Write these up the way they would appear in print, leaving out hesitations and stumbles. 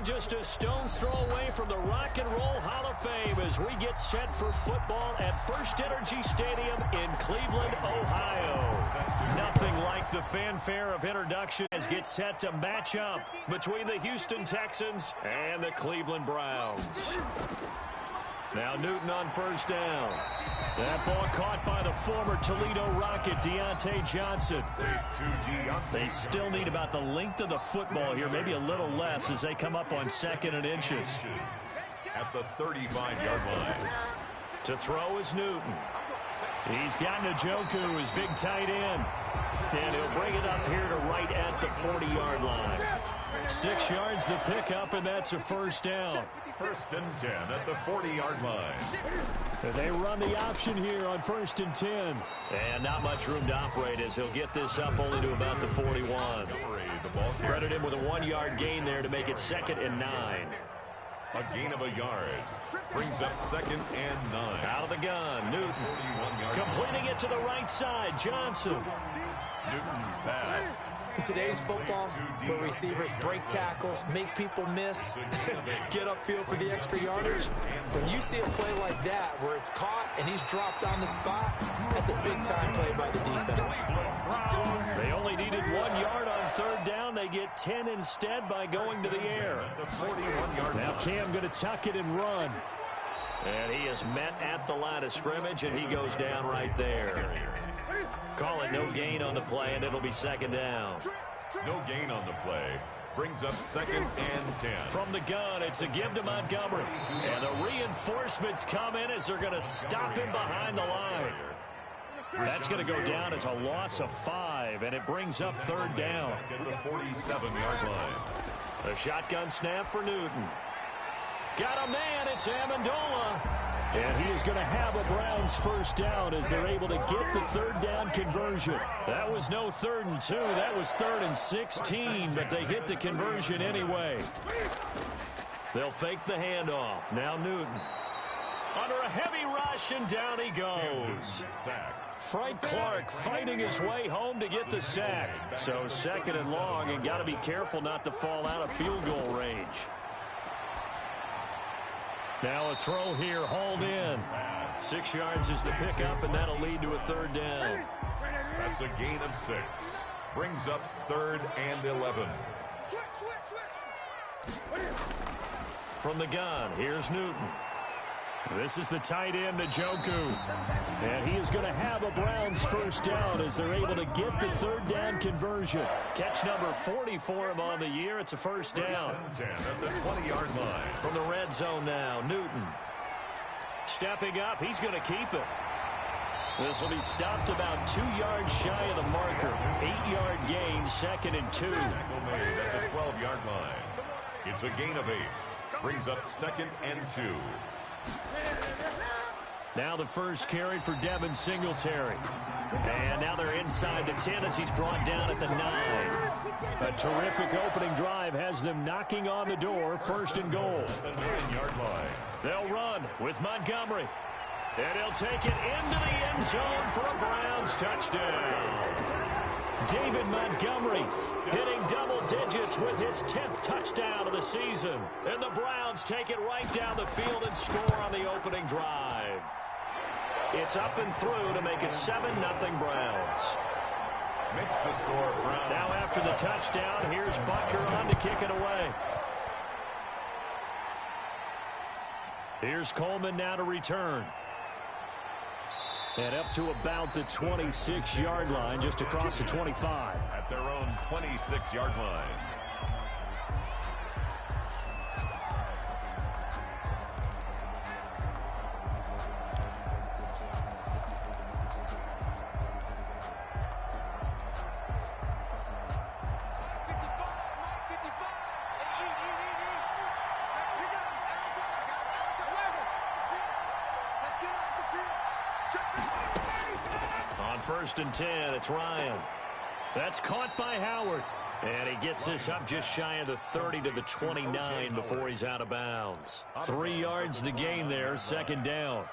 just a stone's throw away from the Rock and Roll Hall of Fame as we get set for football at First Energy Stadium in Cleveland, Ohio. Nothing like the fanfare of introduction as gets set to match up between the Houston Texans and the Cleveland Browns. Now Newton on first down. That ball caught by the former Toledo Rocket, Deontay Johnson. They still need about the length of the football here, maybe a little less as they come up on 2nd and inches. At the 35-yard line. To throw is Newton. He's got Njoku, his big tight end. And he'll bring it up here to right at the 40-yard line. 6 yards the pickup, and that's a first down. 1st and 10 at the 40-yard line. They run the option here on 1st and 10. And not much room to operate as he'll get this up only to about the 41. Credit him with a 1-yard gain there to make it 2nd and 9. A gain of a yard. Brings up 2nd and 9. Out of the gun, Newton. Completing it to the right side, Johnson. Newton's pass. In today's football, where receivers break tackles, make people miss, get upfield for the extra yardage, when you see a play like that where it's caught and he's dropped on the spot, that's a big-time play by the defense. They only needed 1 yard on 3rd down. They get 10 instead by going to the air. Now Cam going to tuck it and run. And he is met at the line of scrimmage, and he goes down right there. Call it no gain on the play, and it'll be 2nd down. No gain on the play. Brings up 2nd and 10. From the gun, it's a give to Montgomery. And the reinforcements come in as they're going to stop him behind the line. That's going to go down as a loss of 5, and it brings up 3rd down. At the 47-yard line. A shotgun snap for Newton. Got a man, it's Amendola. And he is going to have a Browns first down as they're able to get the 3rd down conversion. That was no 3rd and 2. That was 3rd and 16, but they get the conversion anyway. They'll fake the handoff. Now Newton. Under a heavy rush, and down he goes. Frank Clark fighting his way home to get the sack. So 2nd and long, and got to be careful not to fall out of field goal range. Now a throw here, hauled in. 6 yards is the pickup, and that'll lead to a 3rd down. That's a gain of 6. Brings up 3rd and 11. From the gun, here's Newton. This is the tight end, Njoku. And he is going to have a Browns first down as they're able to get the 3rd down conversion. Catch number 40 for him on the year. It's a first down. 10 at the 20-yard line. From the red zone now, Newton. Stepping up, he's going to keep it. This will be stopped about 2 yards shy of the marker. 8-yard gain, 2nd and 2. Tackle made at the 12-yard line. It's a gain of 8. Brings up 2nd and 2. Now the first carry for Devin Singletary. And now they're inside the 10 as he's brought down at the 9. A terrific opening drive has them knocking on the door, 1st and goal. The 9-yard line. They'll run with Montgomery. And he'll take it into the end zone for a Browns touchdown. David Montgomery hitting double digits with his 10th touchdown of the season. And the Browns take it right down the field and score on the opening drive. It's up and through to make it 7-0 Browns. Makes the score Browns. Now after the touchdown, here's Butker on to kick it away. Here's Coleman now to return. And up to about the 26-yard line, just across the 25. At their own 26-yard line. On 1st and 10, it's Ryan. That's caught by Howard. And he gets this up just shy of the 30 to the 29 before he's out of bounds. 3 yards the gain there, second down.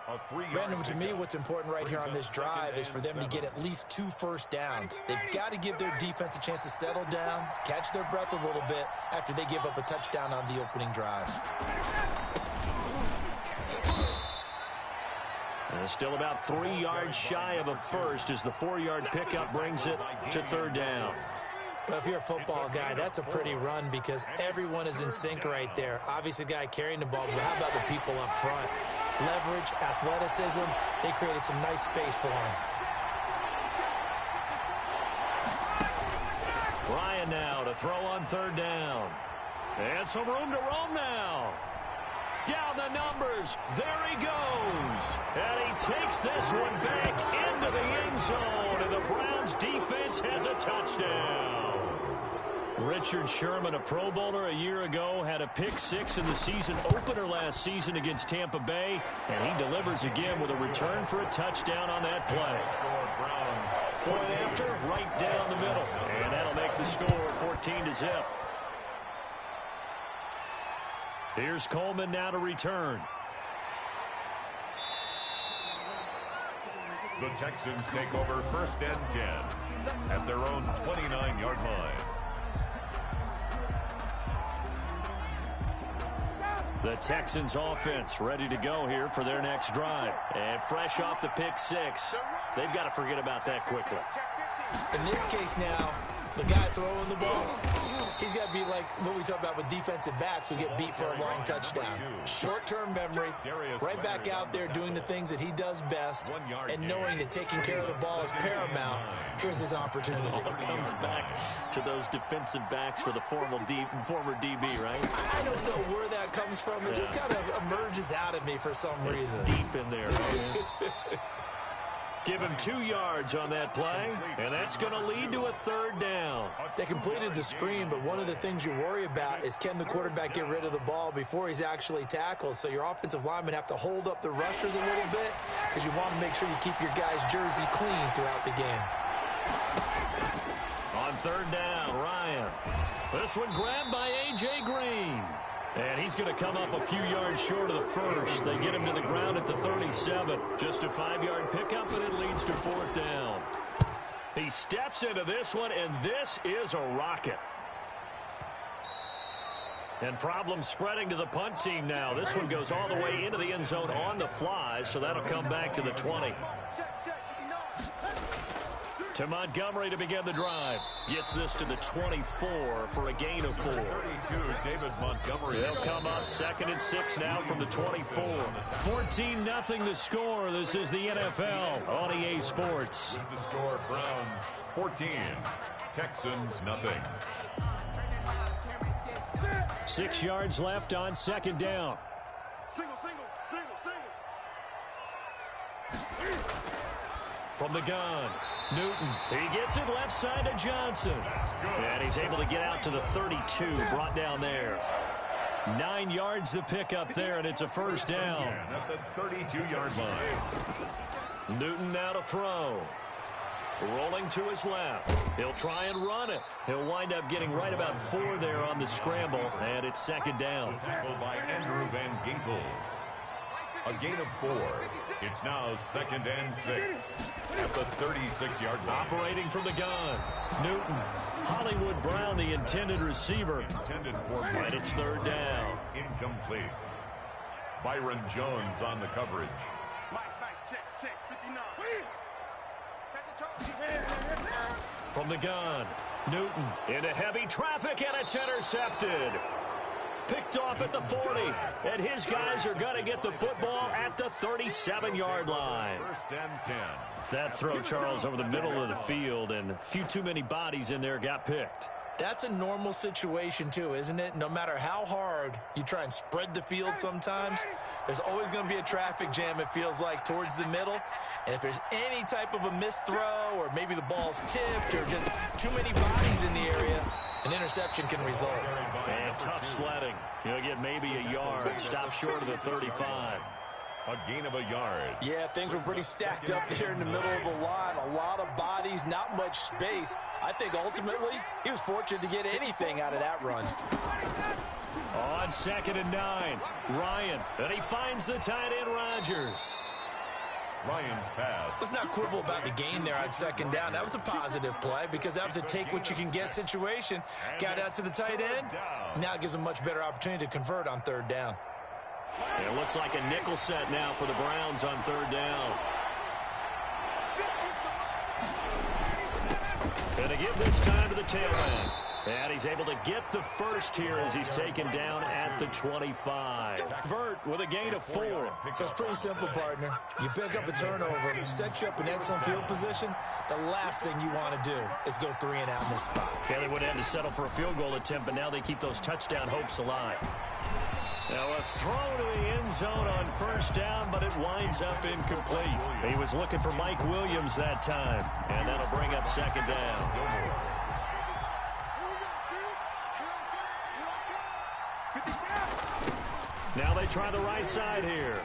Brandon, to me, what's important right here on this drive is for them to get at least 2 first downs. They've got to give their defense a chance to settle down, catch their breath a little bit after they give up a touchdown on the opening drive. Still about 3 yards shy of a first as the 4-yard pickup brings it to third down. Well, if you're a football guy, that's a pretty run because everyone is in sync right there. Obviously, the guy carrying the ball, but how about the people up front? Leverage, athleticism, they created some nice space for him. Ryan now to throw on third down. And some room to roam now. Down the numbers. There he goes. And he takes this one back into the end zone. And the Browns defense has a touchdown. Richard Sherman, a Pro Bowler a year ago, had a pick 6 in the season opener last season against Tampa Bay. And he delivers again with a return for a touchdown on that play. Point after, right down the middle. And that'll make the score 14-0. Here's Coleman now to return. The Texans take over first and 10 at their own 29-yard line. The Texans offense ready to go here for their next drive. And fresh off the pick 6, they've got to forget about that quickly. In this case now, the guy throwing the ball, he's got to be like what we talk about with defensive backs who get beat for a long touchdown. Short-term memory, right back out there doing the things that he does best, and knowing that taking care of the ball is paramount. Here's his opportunity. It comes back to those defensive backs for the former DB, right? I don't know where that comes from. It just kind of emerges out of me for some reason. Deep in there. Give him 2 yards on that play, and that's going to lead to a third down. They completed the screen, but one of the things you worry about is can the quarterback get rid of the ball before he's actually tackled? So your offensive linemen have to hold up the rushers a little bit because you want to make sure you keep your guy's jersey clean throughout the game. On third down, Ryan. This one grabbed by A.J. Green. And he's going to come up a few yards short of the first. They get him to the ground at the 37. Just a 5-yard pickup, and it leads to fourth down. He steps into this one, and this is a rocket. And problems spreading to the punt team now. This one goes all the way into the end zone on the fly, so that'll come back to the 20. To Montgomery to begin the drive. Gets this to the 24 for a gain of 4. 32, David Montgomery. They'll come up 2nd and 6 now from the 24. 14-0 the score. This is the NFL on EA Sports. With the score, Browns 14, Texans nothing. 6 yards left on second down. Single. From the gun, Newton. He gets it left side to Johnson. And he's able to get out to the 32, brought down there. 9 yards the pickup there, and it's a first down. At the 32-yard line. Newton now to throw. Rolling to his left. He'll try and run it. He'll wind up getting right about 4 there on the scramble, and it's second down. Tackled by Andrew Van Ginkel. A gain of 4. It's now 2nd and 6 at the 36-yard line. Operating from the gun, Newton. Hollywood Brown, the intended receiver. Intended for And it's third down. Incomplete. Byron Jones on the coverage. Mike, check, 59. Set the target. From the gun, Newton into heavy traffic, and it's intercepted. Picked off at the 40, and his guys are going to get the football at the 37-yard line. First and 10. That throw, Charles, over the middle of the field, and a few too many bodies in there got picked. That's a normal situation, too, isn't it? No matter how hard you try and spread the field sometimes, there's always going to be a traffic jam, it feels like, towards the middle. And if there's any type of a missed throw or maybe the ball's tipped or just too many bodies in the area, an interception can result. And tough sledding. You'll get maybe a yard. Stop short of the 35. A gain of a yard. Yeah, things were pretty stacked up there in the middle of the line. A lot of bodies, not much space. I think ultimately he was fortunate to get anything out of that run. On 2nd and 9, Ryan, and he finds the tight end Rodgers. Ryan's pass. Let's not quibble about the gain there on 2nd down. That was a positive play because that was a take-what-you-can-get situation. Got out to the tight end. Now it gives him a much better opportunity to convert on 3rd down. It looks like a nickel set now for the Browns on 3rd down. And to give this time to the tailback. And he's able to get the first here as he's taken down at the 25. Vert with a gain of 4. So it's pretty simple, partner. You pick up a turnover, set you up in excellent field position. The last thing you want to do is go 3 and out in this spot. Yeah, they would have to settle for a field goal attempt, but now they keep those touchdown hopes alive. Now a throw to the end zone on 1st down, but it winds up incomplete. He was looking for Mike Williams that time, and that'll bring up 2nd down. Now they try the right side here.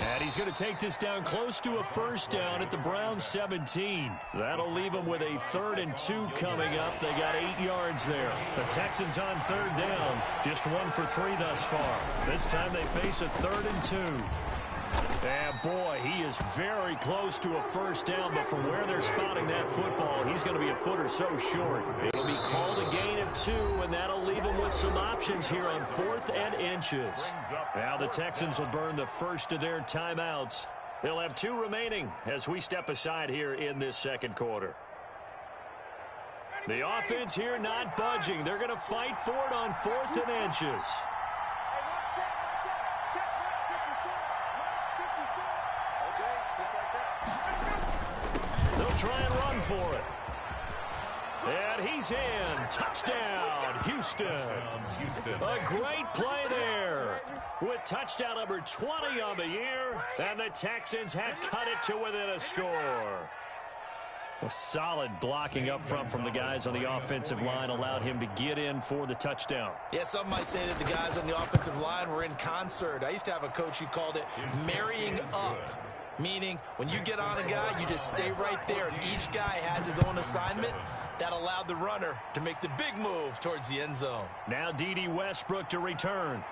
And he's going to take this down close to a 1st down at the Browns 17. That'll leave them with a 3rd and 2 coming up. They got 8 yards there. The Texans on 3rd down. Just 1 for 3 thus far. This time they face a 3rd and 2. And boy, he is very close to a 1st down, but from where they're spotting that football, he's going to be a foot or so short. It'll be called a gain of 2, and that'll leave him with some options here on 4th and inches. Now the Texans will burn the first of their timeouts. They'll have 2 remaining as we step aside here in this 2nd quarter. The offense here not budging. They're going to fight for it on 4th and inches. They'll try and run for it. And he's in. Touchdown, Houston. A great play there. With touchdown number 20 on the year. And the Texans have cut it to within a score. A solid blocking up front from the guys on the offensive line allowed him to get in for the touchdown. Yeah, some might say that the guys on the offensive line were in concert. I used to have a coach who called it marrying up. Meaning, when you get on a guy, you just stay right there. And each guy has his own assignment. That allowed the runner to make the big move towards the end zone. Now D.D. Westbrook to return.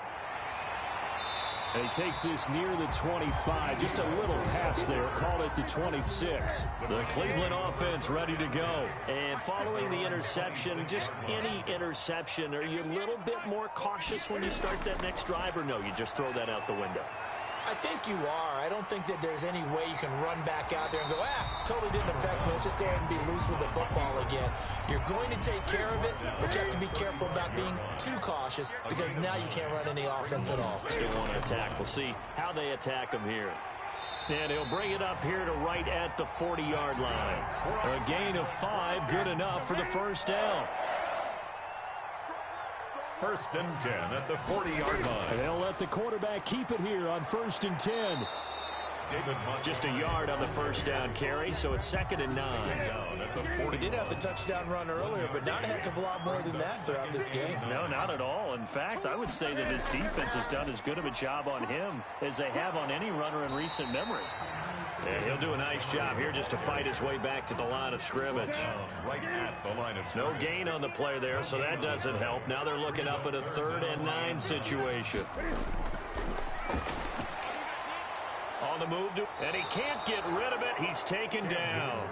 And he takes this near the 25. Just a little pass there. Called it the 26. The Cleveland offense ready to go. And following the interception, just any interception, are you a little bit more cautious when you start that next drive? Or no, you just throw that out the window? I think you are. I don't think that there's any way you can run back out there and go, totally didn't affect me. Let's just go ahead and be loose with the football again. You're going to take care of it, but you have to be careful about being too cautious because now you can't run any offense at all. They want to attack. We'll see how they attack them here. And he'll bring it up here to right at the 40-yard line. A gain of 5, good enough for the 1st down. 1st and 10 at the 40-yard line. And they'll let the quarterback keep it here on 1st and 10. Just a yard on the 1st down carry, so it's 2nd and 9. He did have the touchdown run earlier, but not a heck of a lot more than that throughout this game. No, not at all. In fact, I would say that his defense has done as good of a job on him as they have on any runner in recent memory. And he'll do a nice job here just to fight his way back to the line of scrimmage. Right at the line of scrimmage. No gain on the play there, so that doesn't help. Now they're looking up at a 3rd and 9 situation. On the move, and he can't get rid of it. He's taken down.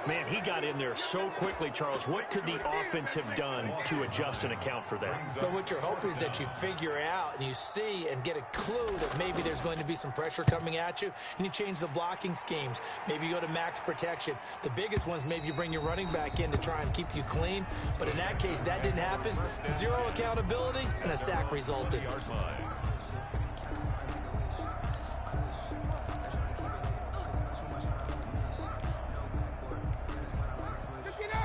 Man, he got in there so quickly, Charles. What could the offense have done to adjust and account for that? But what you're hoping is that you figure out and you see and get a clue that maybe there's going to be some pressure coming at you, and you change the blocking schemes. Maybe you go to max protection. The biggest ones, maybe you bring your running back in to try and keep you clean. But in that case, that didn't happen. 0 accountability, and a sack resulted.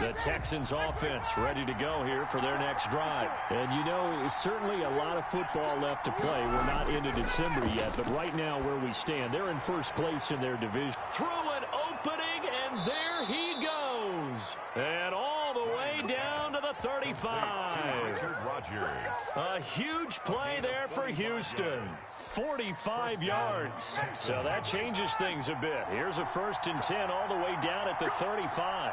The Texans offense ready to go here for their next drive. And you know, certainly a lot of football left to play. We're not into December yet, but right now where we stand, they're in first place in their division. Through an opening, and there he goes. And all the way down to the 35. A huge play there for Houston. 45 yards. So that changes things a bit. Here's a 1st and 10 all the way down at the 35.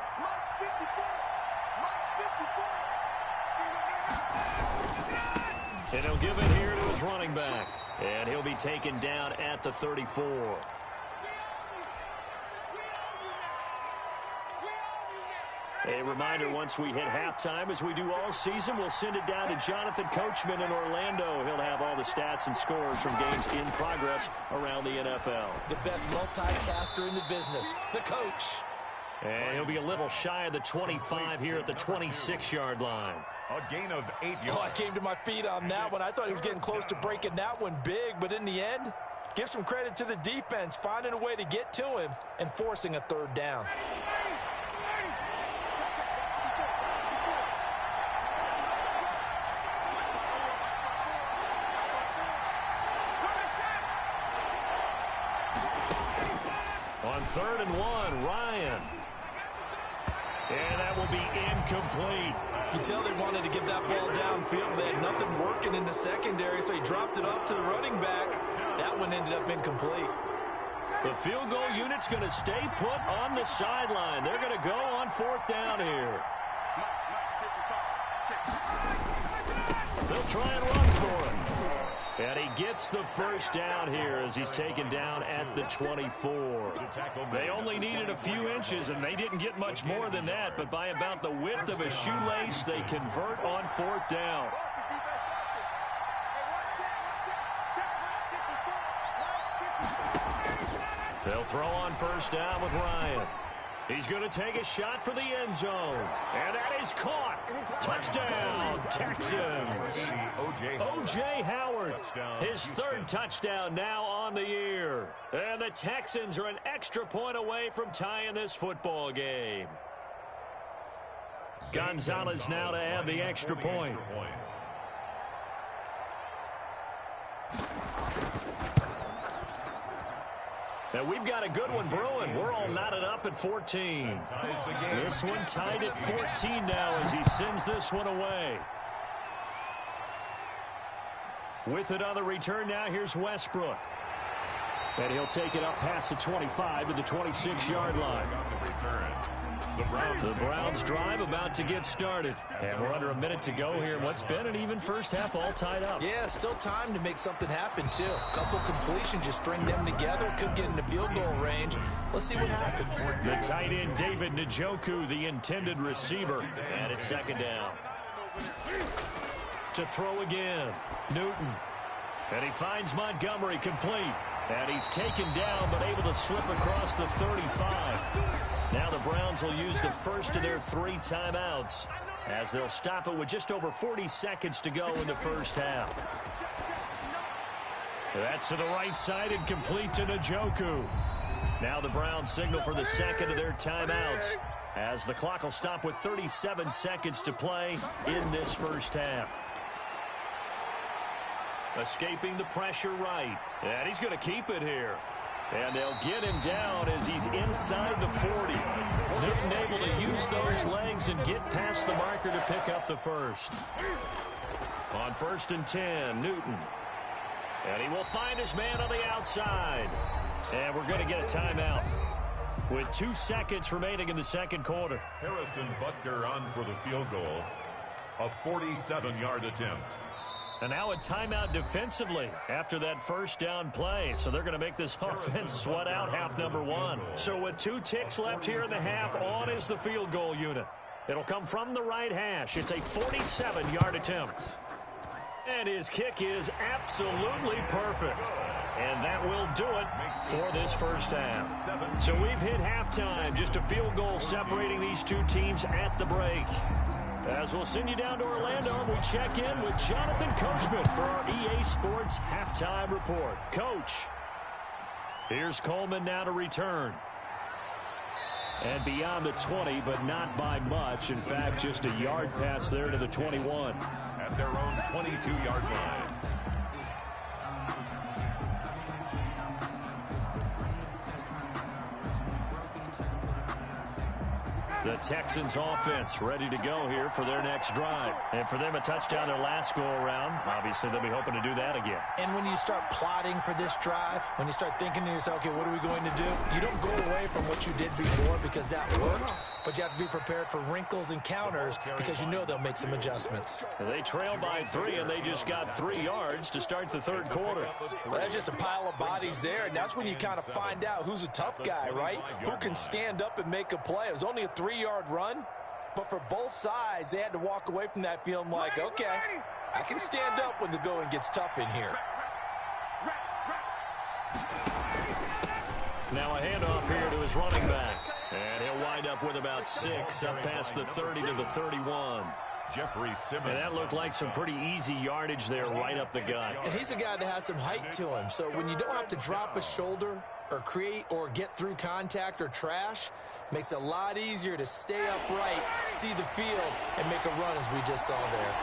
And he'll give it here to his running back. And he'll be taken down at the 34. A reminder, once we hit halftime, as we do all season, we'll send it down to Jonathan Coachman in Orlando. He'll have all the stats and scores from games in progress around the NFL. The best multitasker in the business, the coach. And he'll be a little shy of the 25 here at the 26-yard line. A gain of 8 yards. Oh, I came to my feet on that one. I thought he was getting close to breaking that one big, but in the end, give some credit to the defense, finding a way to get to him and forcing a 3rd down. On 3rd and 1, Ryan. And that will be incomplete. You can tell they wanted to get that ball downfield. They had nothing working in the secondary, so he dropped it off to the running back. That one ended up incomplete. The field goal unit's going to stay put on the sideline. They're going to go on 4th down here. They'll try and run for him. And he gets the 1st down here as he's taken down at the 24. They only needed a few inches, and they didn't get much more than that. But by about the width of a shoelace, they convert on 4th down. They'll throw on 1st down with Ryan. He's going to take a shot for the end zone. And that is caught. Touchdown, Texans. O.J. Howard, his 3rd touchdown now on the year. And the Texans are an extra point away from tying this football game. Gonzalez now to add the extra point. And we've got a good one brewing. We're all knotted up at 14. This one tied at 14 now as he sends this one away. With it on the return now, here's Westbrook. And he'll take it up past the 25 to the 26-yard line. The Browns drive about to get started. And we're under a minute to go here in what's been an even first half, all tied up. Yeah, still time to make something happen, too. A couple completions, just string them together. Could get into field goal range. Let's see what happens. The tight end, David Njoku, the intended receiver. And it's 2nd down. To throw again, Newton. And he finds Montgomery complete. And he's taken down, but able to slip across the 35. Now the Browns will use the 1st of their 3 timeouts as they'll stop it with just over 40 seconds to go in the first half. That's to the right side and complete to Njoku. Now the Browns signal for the 2nd of their timeouts as the clock will stop with 37 seconds to play in this first half. Escaping the pressure right. And he's going to keep it here. And they'll get him down as he's inside the 40. Newton able to use those legs and get past the marker to pick up the 1st. On 1st and 10, Newton. And he will find his man on the outside. And we're going to get a timeout with 2 seconds remaining in the 2nd quarter. Harrison Butker on for the field goal. A 47-yard attempt. And now a timeout defensively after that 1st down play. So they're going to make this offense sweat out half number 1. So with 2 ticks left here in the half, on is the field goal unit. It'll come from the right hash. It's a 47-yard attempt. And his kick is absolutely perfect. And that will do it for this first half. So we've hit halftime. Just a field goal separating these 2 teams at the break. As we'll send you down to Orlando, and we check in with Jonathan Coachman for our EA Sports Halftime Report. Coach, here's Coleman now to return. And beyond the 20, but not by much. In fact, just a yard pass there to the 21. At their own 22-yard line. The Texans offense ready to go here for their next drive. And for them, a touchdown their last go-around. Obviously, they'll be hoping to do that again. And when you start plotting for this drive, when you start thinking to yourself, okay, what are we going to do? You don't go away from what you did before because that worked, but you have to be prepared for wrinkles and counters because you know they'll make some adjustments. They trail by 3, and they just got 3 yards to start the third quarter. Well, there's just a pile of bodies there, and that's when you kind of find out who's a tough guy, right? Who can stand up and make a play. It was only a 3-yard run, but for both sides, they had to walk away from that feeling like, okay, I can stand up when the going gets tough in here. Now a handoff here to his running back. And he'll wind up with about 6 up past the 30 to the 31. Jeffrey Simmons. And that looked like some pretty easy yardage there right up the gut. And he's a guy that has some height to him. So when you don't have to drop a shoulder or create or get through contact or trash, makes it a lot easier to stay upright, see the field, and make a run as we just saw there.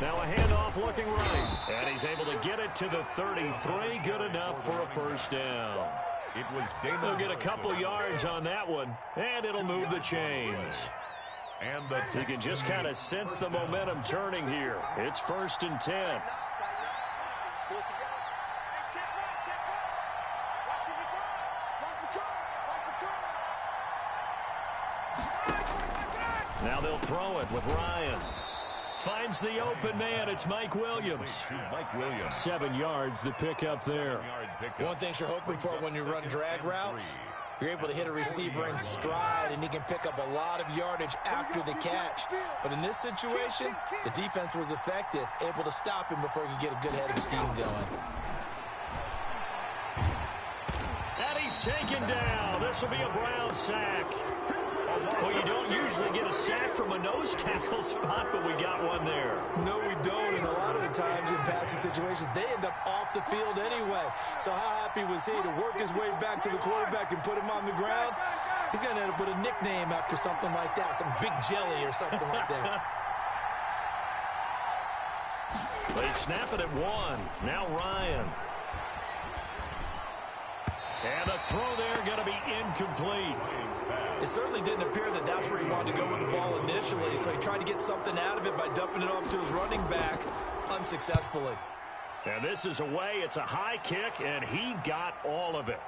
Now a handoff looking right. And he's able to get it to the 33. Good enough for a first down. It was They'll get a couple yards on that one, and it'll move the chains. And you can just kind of sense the momentum turning here. It's 1st and 10. Now they'll throw it with Ryan. Finds the open man. It's Mike Williams. 7 yards the pickup there. One thing you're hoping for when you run drag routes, you're able to hit a receiver in stride, and he can pick up a lot of yardage after the catch. But in this situation, the defense was effective, able to stop him before he could get a good head of steam going. And he's taken down. This will be a Brown sack. Well, you don't usually get a sack from a nose tackle spot, but we got one there. No, we don't, and a lot of the times in passing situations, they end up off the field anyway. So how happy was he to work his way back to the quarterback and put him on the ground? He's going to end up with a nickname after something like that, some Big Jelly or something like that. They snap it at 1. Now Ryan. And the throw there going to be incomplete. It certainly didn't appear that that's where he wanted to go with the ball initially, so he tried to get something out of it by dumping it off to his running back unsuccessfully. And this is away. It's a high kick, and he got all of it.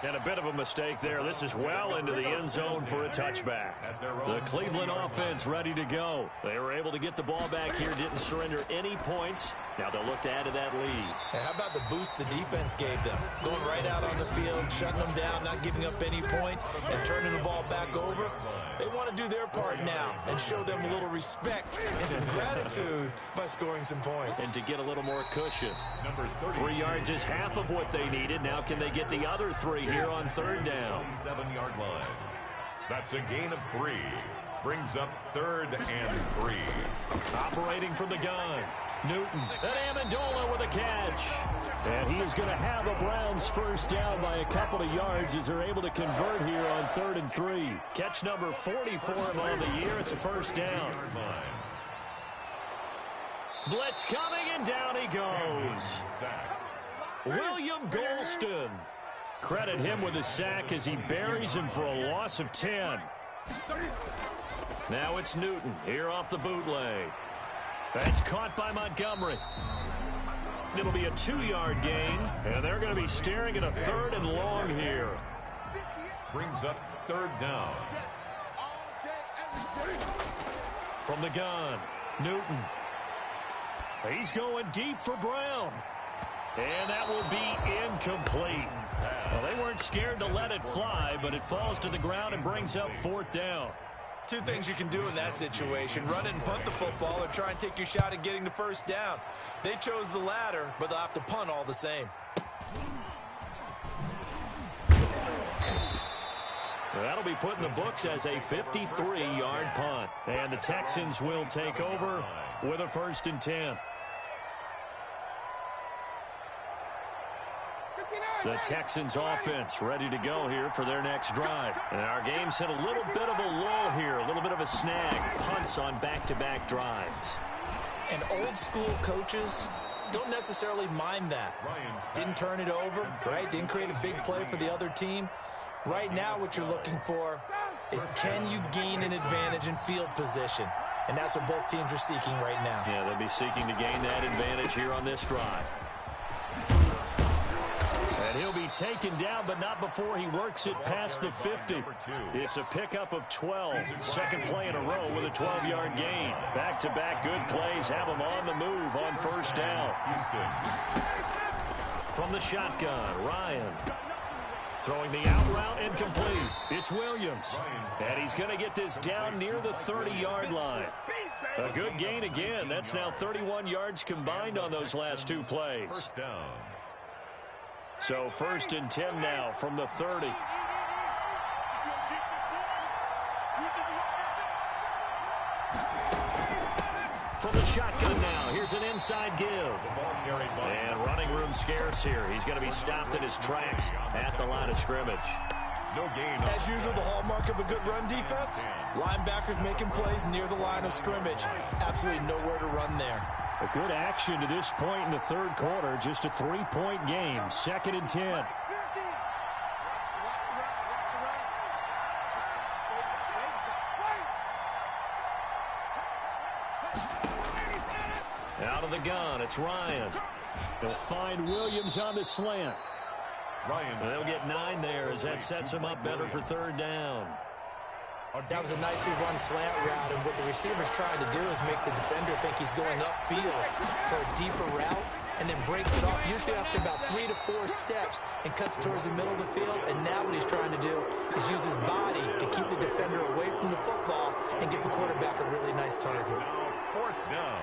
And a bit of a mistake there. This is well into the end zone for a touchback. The Cleveland offense ready to go. They were able to get the ball back here, didn't surrender any points. Now they'll look to add to that lead. And how about the boost the defense gave them? Going right out on the field, shutting them down, not giving up any points, and turning the ball back over. They want to do their part now and show them a little respect and some gratitude by scoring some points. And to get a little more cushion. 3 yards is half of what they needed. Now can they get the other 3 here on 3rd down? 7-yard line. That's a gain of 3. Brings up 3rd and 3. Operating from the gun. Newton. And Amendola with a catch. And he is going to have a Browns first down by a couple of yards as they're able to convert here on 3rd and 3. Catch number 44 on the year. It's a first down. Blitz coming, and down he goes. William Golston. Credit him with a sack as he buries him for a loss of 10. Now it's Newton here off the bootleg. That's caught by Montgomery. It'll be a 2-yard gain, and they're going to be staring at a 3rd and long here. Brings up 3rd down. From the gun, Newton. He's going deep for Brown. And that will be incomplete. Well, they weren't scared to let it fly, but it falls to the ground and brings up 4th down. 2 things you can do in that situation: run it and punt the football, or try and take your shot at getting the first down. They chose the latter, but they'll have to punt all the same. That'll be put in the books as a 53-yard punt. And the Texans will take over with a 1st and 10. The Texans offense ready to go here for their next drive. And our game's hit a little bit of a lull here, a little bit of a snag. Punts on back-to-back drives. And old school coaches, don't necessarily mind that. Didn't turn it over, right? Didn't create a big play for the other team. Right now what you're looking for is, can you gain an advantage in field position? And that's what both teams are seeking right now. Yeah, they'll be seeking to gain that advantage here on this drive. And he'll be taken down, but not before he works it past the 50. It's a pickup of 12. Second play in a row with a 12-yard gain. Back-to-back good plays have him on the move on first down. From the shotgun, Ryan. Throwing the out route incomplete. It's Williams. And he's going to get this down near the 30-yard line. A good gain again. That's now 31 yards combined on those last two plays. First down. So 1st and 10 now from the 30. From the shotgun now, here's an inside give. And running room scarce here. He's going to be stopped in his tracks at the line of scrimmage. No gain. As usual, the hallmark of a good run defense, linebackers making plays near the line of scrimmage. Absolutely nowhere to run there. A good action to this point in the third quarter. Just a 3-point game. 2nd and 10. Out of the gun, it's Ryan. They'll find Williams on the slant. They'll get 9 there as that sets him up better for 3rd down. That was a nicely run slant route, and what the receiver's trying to do is make the defender think he's going upfield for a deeper route, and then breaks it off, usually after about 3 to 4 steps, and cuts towards the middle of the field. And now what he's trying to do is use his body to keep the defender away from the football and give the quarterback a really nice target. 4th down.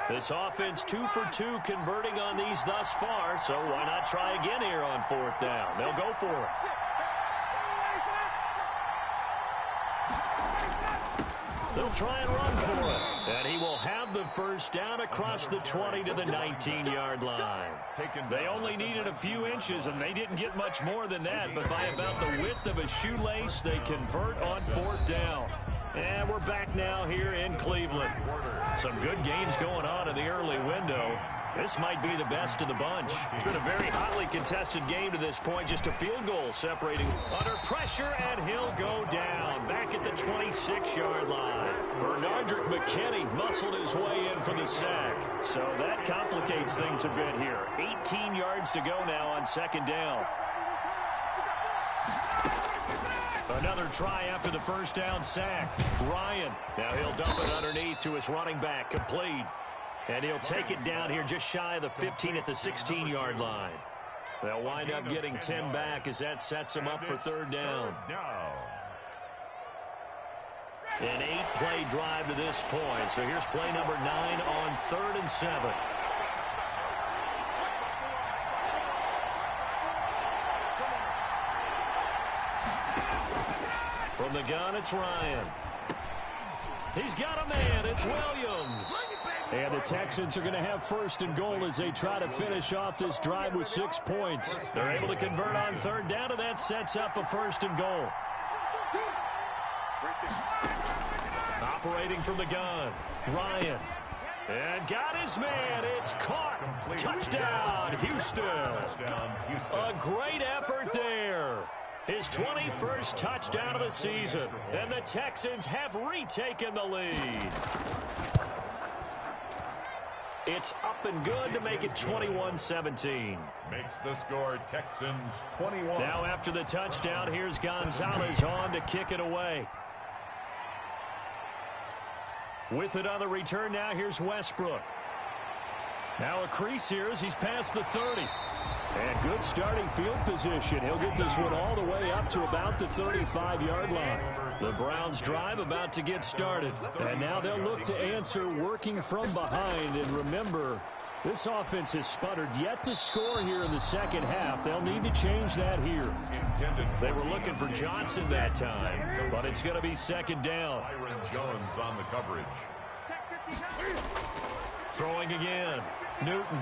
This offense 2 for 2 converting on these thus far, so why not try again here on 4th down? They'll go for it. They'll try and run for it. And he will have the first down across the 20 to the 19-yard line. They only needed a few inches, and they didn't get much more than that. But by about the width of a shoelace, they convert on 4th down. And we're back now here in Cleveland. Some good games going on in the early window. This might be the best of the bunch. It's been a very hotly contested game to this point. Just a field goal separating. Under pressure, and he'll go down. Back at the 26-yard line. Bernardrick McKinney muscled his way in for the sack. So that complicates things a bit here. 18 yards to go now on 2nd down. Another try after the first down sack. Ryan. Now he'll dump it underneath to his running back. Complete. And he'll take it down here just shy of the 15 at the 16-yard line. They'll wind up getting 10 back as that sets him up for 3rd down. An 8-play drive to this point. So here's play number 9 on 3rd and 7. From the gun, it's Ryan. He's got a man. It's Williams. And the Texans are going to have 1st and goal as they try to finish off this drive with 6 points. They're able to convert on 3rd down, and that sets up a 1st and goal. Operating from the gun, Ryan. And got his man. It's caught. Touchdown, Houston. A great effort there. His 21st touchdown of the season. And the Texans have retaken the lead. It's up and good to make it 21-17. Makes the score Texans 21. Now after the touchdown, here's Gonzalez on to kick it away. With it on the return now, here's Westbrook. Now a crease here as he's past the 30. And good starting field position. He'll get this one all the way up to about the 35-yard line. The Browns drive about to get started. And now they'll look to answer working from behind. And remember, this offense has sputtered yet to score here in the second half. They'll need to change that here. They were looking for Johnson that time, but it's going to be 2nd down. Byron Jones on the coverage. Throwing again. Newton.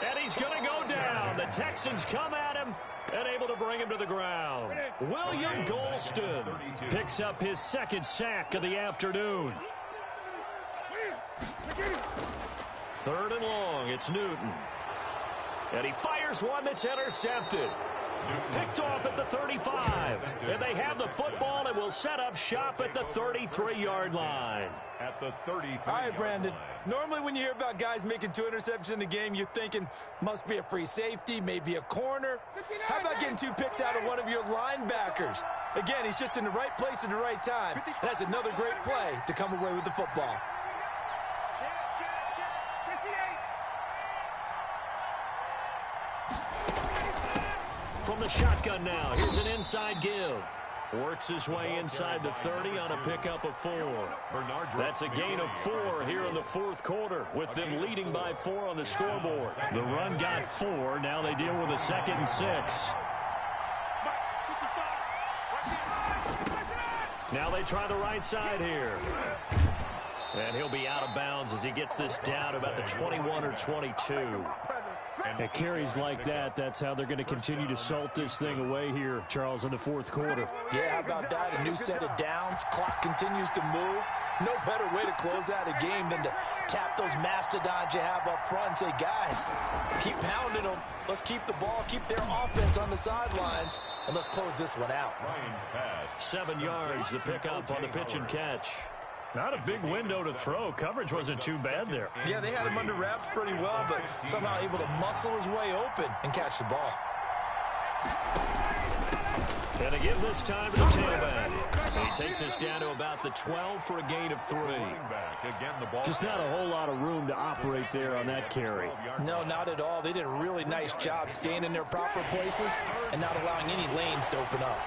And he's going to go down. The Texans come at him and able to bring him to the ground. William Golston picks up his second sack of the afternoon. 3rd and long. It's Newton. And he fires one that's intercepted. Picked off at the 35. And they have the football and will set up shop at the 33-yard line. At the 33. All right, Brandon. Normally when you hear about guys making 2 interceptions in the game, you're thinking must be a free safety, maybe a corner. How about getting 2 picks out of one of your linebackers? Again, he's just in the right place at the right time. And that's another great play to come away with the football. From the shotgun now, here's an inside give. Works his way inside the 30 on a pickup of 4. That's a gain of 4 here in the 4th quarter, with them leading by 4 on the scoreboard. The run got 4. Now they deal with a 2nd and 6. Now they try the right side here. And he'll be out of bounds as he gets this down about the 21 or 22. At carries like that, that's how they're going to continue to salt this thing away here, Charles, in the 4th quarter. Yeah, how about that? A new set of downs. Clock continues to move. No better way to close out a game than to tap those mastodons you have up front and say, guys, keep pounding them. Let's keep the ball, keep their offense on the sidelines, and let's close this one out. 7 yards, the pickup on the pitch and catch. Not a big window to throw. Coverage wasn't too bad there. Yeah, they had him under wraps pretty well, but somehow able to muscle his way open and catch the ball. And to give this time to the tailback. And he takes us down to about the 12 for a gain of 3. Just not a whole lot of room to operate there on that carry. No, not at all. They did a really nice job staying in their proper places and not allowing any lanes to open up.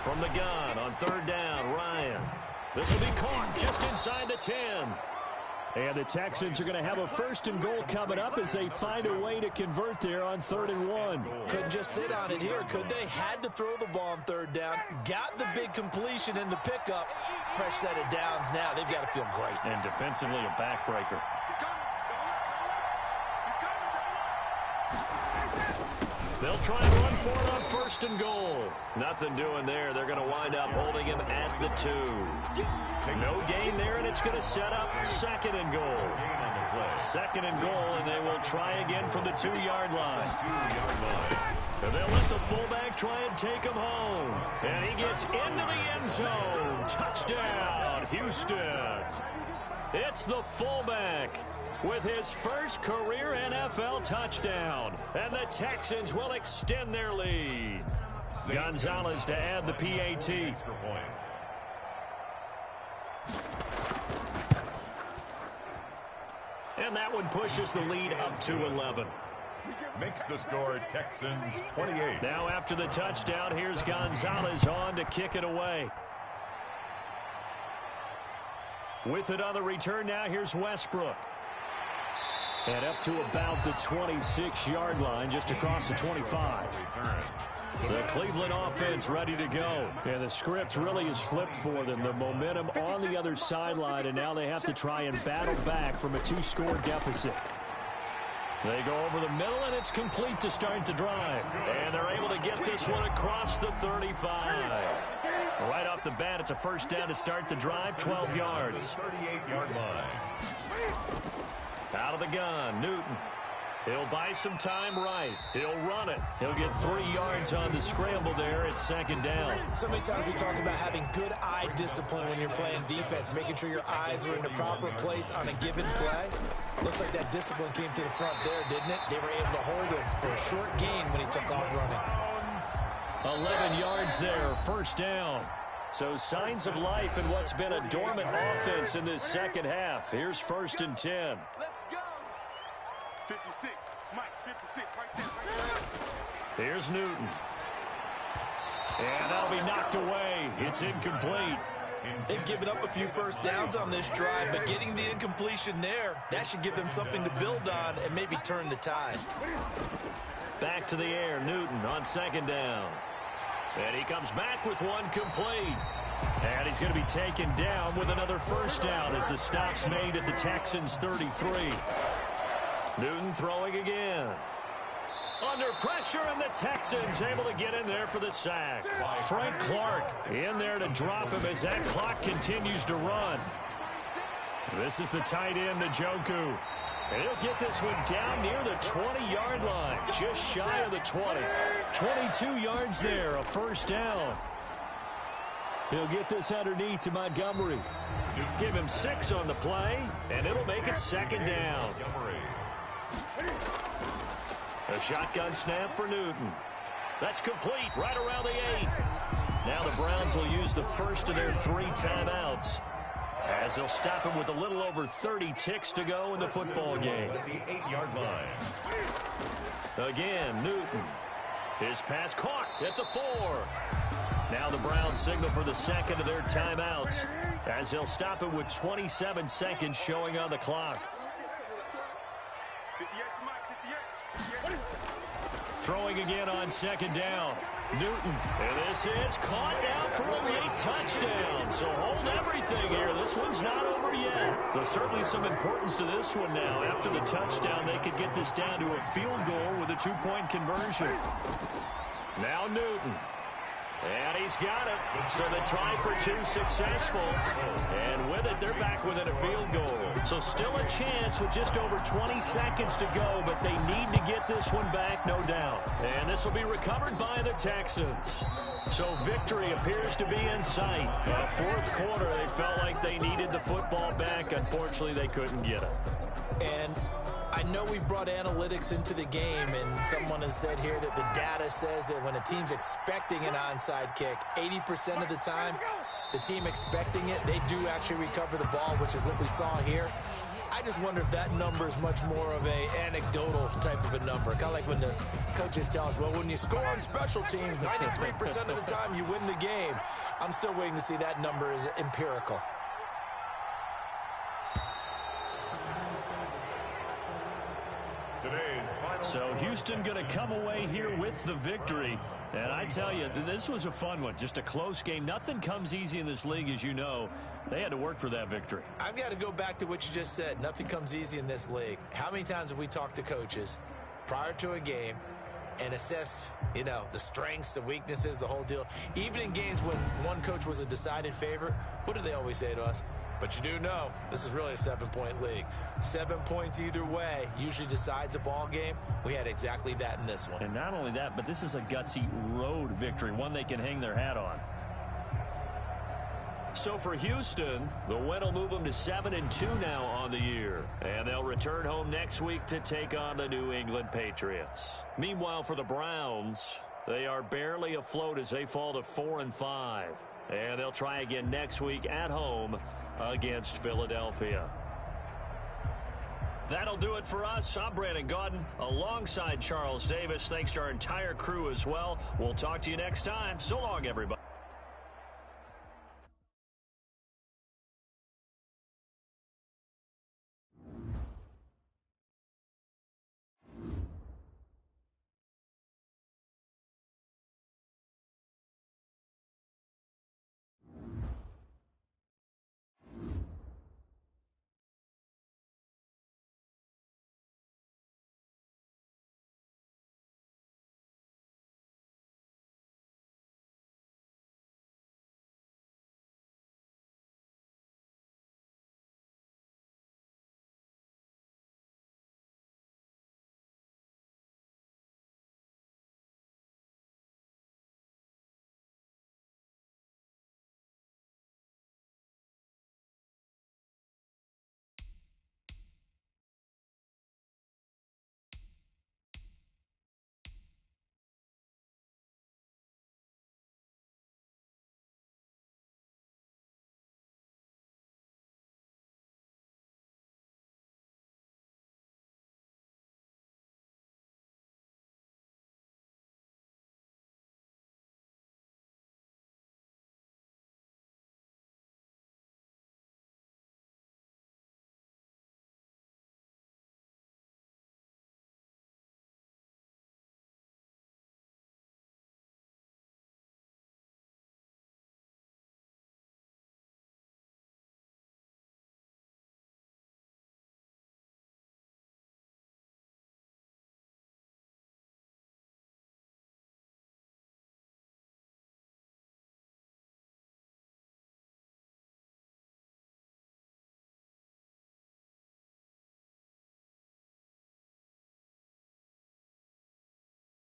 From the gun on 3rd down, Ryan. This will be caught just inside the 10. And the Texans are going to have a 1st and goal coming up as they find a way to convert there on 3rd and 1. Couldn't just sit on it here, could they? Had to throw the ball on 3rd down. Got the big completion in the pickup. Fresh set of downs now. They've got to feel great. And defensively, a backbreaker. They'll try and run for it on 1st and goal. Nothing doing there. They're going to wind up holding him at the 2. No gain there, and it's going to set up 2nd and goal. 2nd and goal, and they will try again from the 2-yard line. And they'll let the fullback try and take him home. And he gets into the end zone. Touchdown, Houston. It's the fullback with his first career NFL touchdown. And the Texans will extend their lead. Gonzalez to add the PAT. And that one pushes the lead up to 11. Makes the score Texans 28. Now after the touchdown, here's Gonzalez on to kick it away. With it on the return now, here's Westbrook. And up to about the 26-yard line, just across the 25. The Cleveland offense ready to go. And the script really is flipped for them. The momentum on the other sideline, and now they have to try and battle back from a 2-score deficit. They go over the middle, and it's complete to start the drive. And they're able to get this one across the 35. Right off the bat, it's a 1st down to start the drive, 12 yards. 38-yard line. Out of the gun, Newton. He'll buy some time right. He'll run it. He'll get 3 yards on the scramble there. It's 2nd down. So many times we talk about having good eye discipline when you're playing defense, making sure your eyes are in the proper place on a given play. Looks like that discipline came to the front there, didn't it? They were able to hold him for a short gain when he took off running. 11 yards there, 1st down. So signs of life in what's been a dormant offense in this 2nd half. Here's 1st and 10. 56, Mike, 56, right there. Here's Newton. And that'll be knocked away. It's incomplete. They've given up a few 1st downs on this drive, but getting the incompletion there, that should give them something to build on and maybe turn the tide. Back to the air, Newton on 2nd down. And he comes back with one complete. And he's going to be taken down with another first down as the stop's made at the Texans' 33. Newton throwing again. Under pressure, and the Texans able to get in there for the sack. Frank Clark in there to drop him as that clock continues to run. This is the tight end, Njoku. And he'll get this one down near the 20-yard line, just shy of the 20. 22 yards there, a first down. He'll get this underneath to Montgomery. Give him 6 on the play, and it'll make it second down. A shotgun snap for Newton. That's complete right around the 8. Now the Browns will use the first of their 3 timeouts, as they'll stop him with a little over 30 ticks to go in the football game. At the 8-yard line. Again, Newton. His pass caught at the 4. Now the Browns signal for the second of their timeouts, as they'll stop him with 27 seconds showing on the clock. Throwing again on second down. Newton. And this is caught now for a late touchdown. So hold everything here. This one's not over yet. So certainly some importance to this one now. After the touchdown, they could get this down to a field goal with a 2-point conversion. Now Newton. And he's got it. So they try for 2 successful. And with it, they're back within a field goal. So still a chance with just over 20 seconds to go, but they need to get this one back, no doubt. And this will be recovered by the Texans. So victory appears to be in sight. Fourth quarter, they felt like they needed the football back. Unfortunately, they couldn't get it. And I know we brought analytics into the game, and someone has said here that the data says that when a team's expecting an onside kick, 80% of the time, the team expecting it, they do actually recover the ball, which is what we saw here. I just wonder if that number is much more of a anecdotal type of a number. Kind of like when the coaches tell us, well, when you score on special teams, 93% of the time you win the game. I'm still waiting to see that number is empirical. So Houston going to come away here with the victory. And I tell you, this was a fun one. Just a close game. Nothing comes easy in this league, as you know. They had to work for that victory. I've got to go back to what you just said. Nothing comes easy in this league. How many times have we talked to coaches prior to a game and assessed, you know, the strengths, the weaknesses, the whole deal? Even in games when one coach was a decided favorite, what do they always say to us? But you do know this is really a 7-point league. 7 points either way usually decides a ball game. We had exactly that in this one. And not only that, but this is a gutsy road victory, one they can hang their hat on. So for Houston, the win will move them to 7-2 now on the year. And they'll return home next week to take on the New England Patriots. Meanwhile, for the Browns, they are barely afloat as they fall to 4-5. And they'll try again next week at home against Philadelphia. That'll do it for us. I'm Brandon Gaudin alongside Charles Davis. Thanks to our entire crew as well. We'll talk to you next time. So long, everybody.